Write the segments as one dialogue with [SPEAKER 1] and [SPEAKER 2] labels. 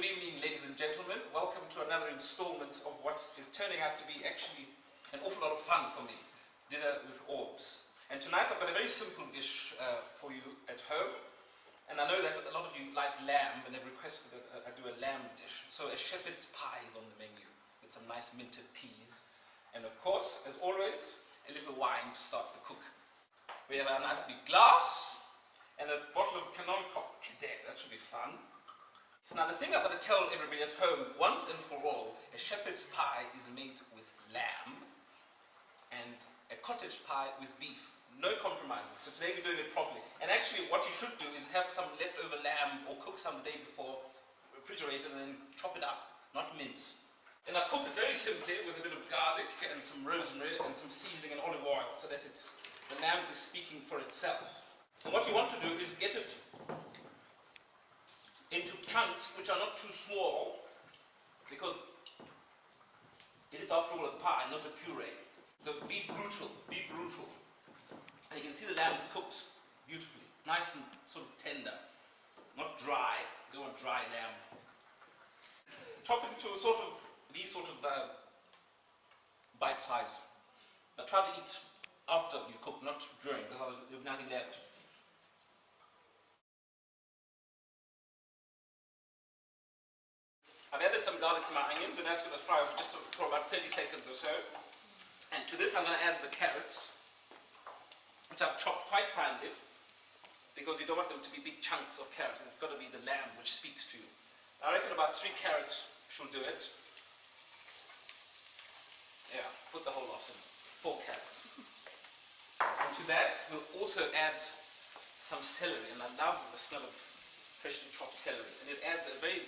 [SPEAKER 1] Good evening, ladies and gentlemen. Welcome to another installment of what is turning out to be actually an awful lot of fun for me, Dinner with Orbs. And tonight I've got a very simple dish for you at home. And I know that a lot of you like lamb and have requested that I do a lamb dish. So a shepherd's pie is on the menu with some nice minted peas. And of course, as always, a little wine to start the cook. We have a nice big glass and a bottle of Canon Cadet. That should be fun. Now the thing I've got to tell everybody at home, once and for all, a shepherd's pie is made with lamb and a cottage pie with beef. No compromises. So today we're doing it properly. And actually what you should do is have some leftover lamb or cook some the day before, refrigerate it, and then chop it up, not mince. And I've cooked it very simply with a bit of garlic and some rosemary and some seasoning and olive oil so that the lamb is speaking for itself. And what you want to do is get it into chunks which are not too small, because it is after all a pie, not a puree. So be brutal, be brutal. And you can see the lamb is cooked beautifully, nice and sort of tender, not dry. You don't want dry lamb. Chop it into these sort of bite size. Now try to eat after you've cooked, not during, because there'll be nothing left. I've added some garlic to my onions and that's going to fry just for about 30 seconds or so. And to this I'm going to add the carrots, which I've chopped quite finely, because you don't want them to be big chunks of carrots. It's got to be the lamb which speaks to you. I reckon about 3 carrots should do it. Yeah, put the whole lot in. 4 carrots. And to that we'll also add some celery, and I love the smell of freshly chopped celery. And it adds a very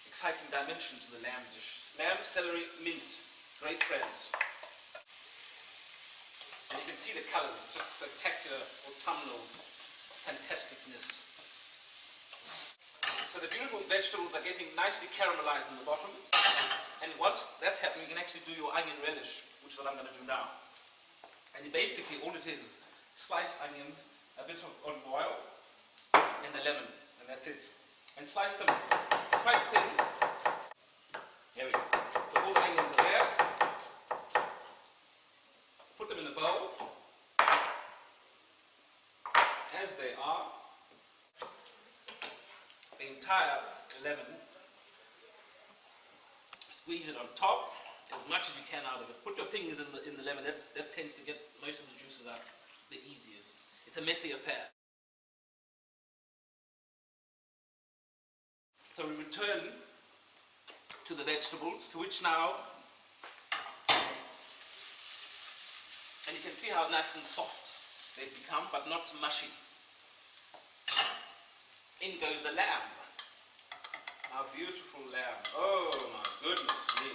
[SPEAKER 1] exciting dimension to the lamb dish. Lamb, celery, mint, great friends. And you can see the colours, just spectacular autumnal fantasticness. So the beautiful vegetables are getting nicely caramelized in the bottom. And once that's happening, you can actually do your onion relish, which is what I'm going to do now. And basically all it is, sliced onions, a bit of olive oil, and a lemon, and that's it. And slice them quite thin. There we go. So all the onions are there. Put them in a bowl. As they are. The entire lemon. Squeeze it on top as much as you can out of it. Put your fingers in the lemon. That tends to get most of the juices out the easiest. It's a messy affair. So we return to the vegetables, to which now, and you can see how nice and soft they've become, but not mushy. In goes the lamb. Our beautiful lamb. Oh my goodness me.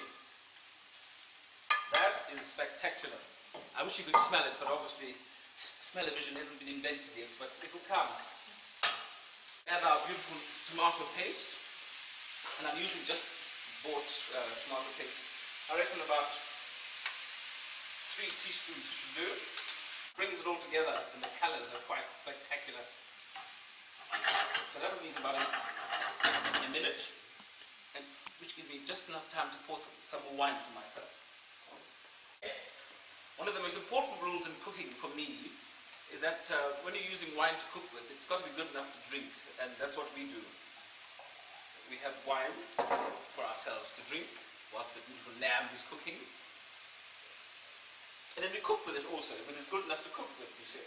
[SPEAKER 1] That is spectacular. I wish you could smell it, but obviously smell-o-vision hasn't been invented yet, but it will come. Add our beautiful tomato paste. And I'm using just bought tomato paste. I reckon about 3 teaspoons should do. Brings it all together and the colours are quite spectacular. So that will need about a minute, and which gives me just enough time to pour some more wine for myself. One of the most important rules in cooking for me is that when you're using wine to cook with, it's got to be good enough to drink, and that's what we do. We have wine for ourselves to drink whilst the beautiful lamb is cooking. And then we cook with it also, because it's good enough to cook with, you see.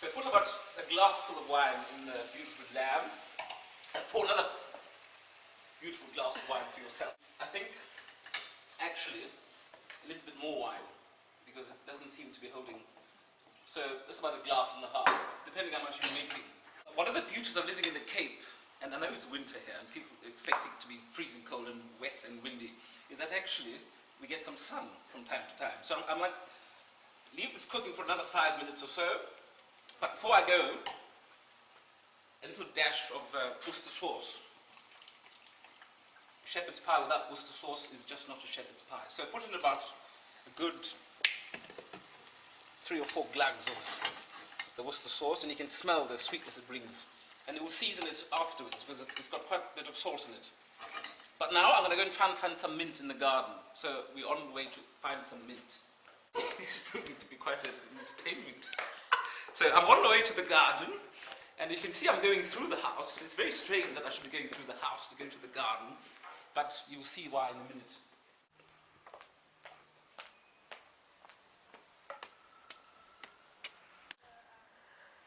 [SPEAKER 1] So put about a glass full of wine in the beautiful lamb, and pour another beautiful glass of wine for yourself. I think, actually, a little bit more wine, because it doesn't seem to be holding. So that's about a glass and a half, depending how much you're making. One of the beauties of living in the Cape, and I know it's winter here and people expect it to be freezing cold and wet and windy, is that actually we get some sun from time to time. So I'm like, leave this cooking for another 5 minutes or so. But before I go, a little dash of Worcester sauce. Shepherd's pie without Worcester sauce is just not a shepherd's pie. So put in about a good 3 or 4 glugs of the Worcester sauce, and you can smell the sweetness it brings. And it will season it afterwards, because it's got quite a bit of salt in it. But now I'm going to go and try and find some mint in the garden. So we're on the way to find some mint. This is proving to be quite an entertainment. So I'm on the way to the garden, and you can see I'm going through the house. It's very strange that I should be going through the house to go to the garden, but you'll see why in a minute.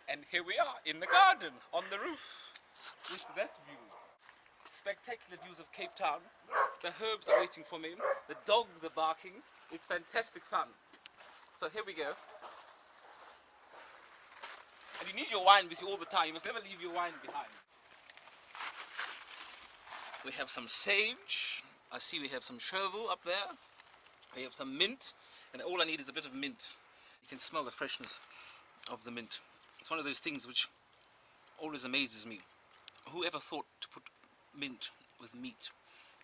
[SPEAKER 1] And here we are in the garden, on the roof, with that view. Spectacular views of Cape Town. The herbs are waiting for me. The dogs are barking. It's fantastic fun. So here we go. And you need your wine with you all the time. You must never leave your wine behind. We have some sage. I see we have some chervil up there. We have some mint. And all I need is a bit of mint. You can smell the freshness of the mint. It's one of those things which always amazes me. Whoever thought to put mint with meat?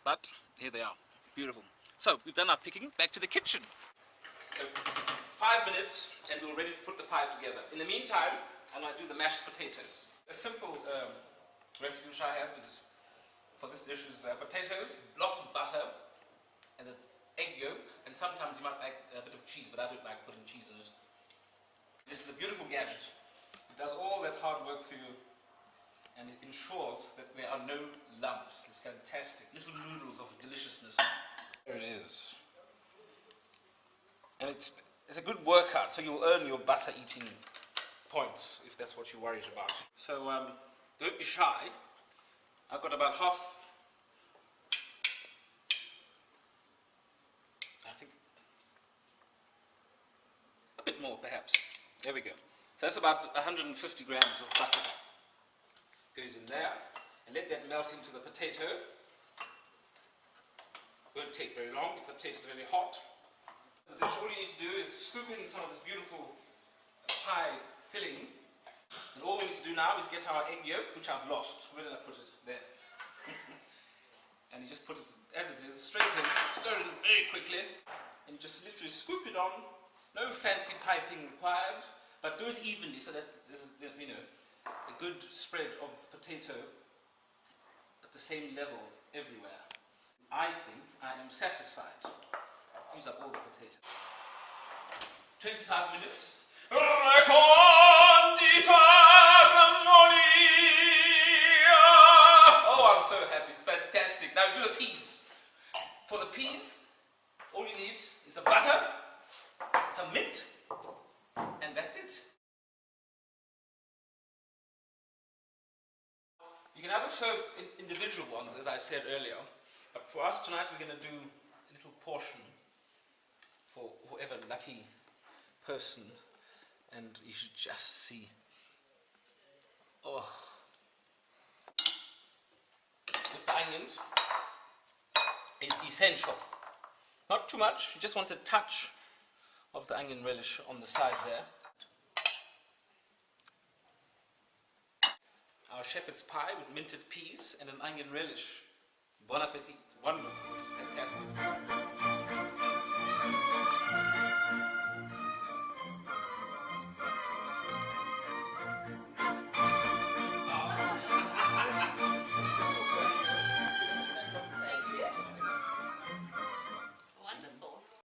[SPEAKER 1] But here they are. Beautiful. So we've done our picking. Back to the kitchen. So 5 minutes and we're ready to put the pie together. In the meantime, I might do the mashed potatoes. A simple recipe which I have is, for this dish, is potatoes, lots of butter, and an egg yolk, and sometimes you might like a bit of cheese, but I don't like putting cheese in it. This is a beautiful gadget. It does all that hard work for you, and it ensures that there are no lumps. It's fantastic. Little noodles of deliciousness. There it is. And it's a good workout, so you'll earn your butter eating points, if that's what you're worried about. So don't be shy. I've got about half, I think, a bit more perhaps. There we go. So that's about 150 grams of butter. Goes in there, and let that melt into the potato. Won't take very long if the potato is very hot. The dish, all you need to do is scoop in some of this beautiful pie filling, and all we need to do now is get our egg yolk, which I've lost. Where did I put it? There. And you just put it as it is, straight in, stir it in very quickly, and you just literally scoop it on. No fancy piping required, but do it evenly so that there's, you know, a good spread of potato at the same level everywhere. I think I am satisfied. Use up all the potatoes. 25 minutes. Oh, I'm so happy. It's fantastic. Now do the peas. For the peas, all you need is some butter, some mint, and that's it. You can either serve individual ones, as I said earlier, but for us tonight we're going to do a little portion for whoever lucky person, and you should just see. Oh, with the onions is essential. Not too much, you just want a touch of the onion relish on the side there. Our shepherd's pie with minted peas and an onion relish. Bon appetit. Wonderful. Fantastic.